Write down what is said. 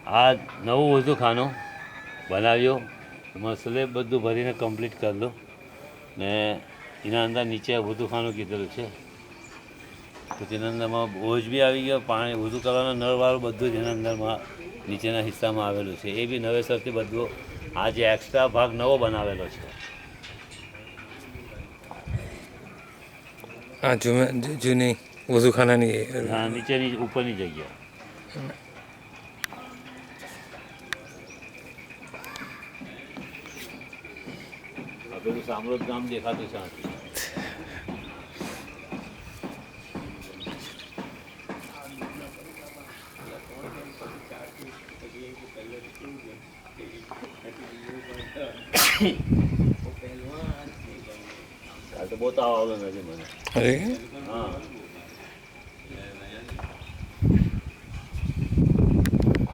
આ નવું વજૂખાનું બનાવ્યું, એમાં સ્લેબ બધું ભરીને કમ્પ્લીટ કરેલું ને એના અંદર નીચે વજૂખાનું કીધેલું છે. તો તેના અંદરમાં બોજ બી આવી ગયો, પાણી વજૂ કરવાનું નળવાળું બધું જ એના અંદરમાં નીચેના હિસ્સામાં આવેલું છે. એ બી નવેસરથી બધું આ જે એક્સ્ટ્રા ભાગ નવો બનાવેલો છે. આ જૂની વજૂખાનાની હા, નીચેની ઉપરની જગ્યા. આ પેલું સામરોદ ગામ દેખાતું છે આથી. કાલ તો બહુ તાવ આવેલો નથી મને. અરે હા.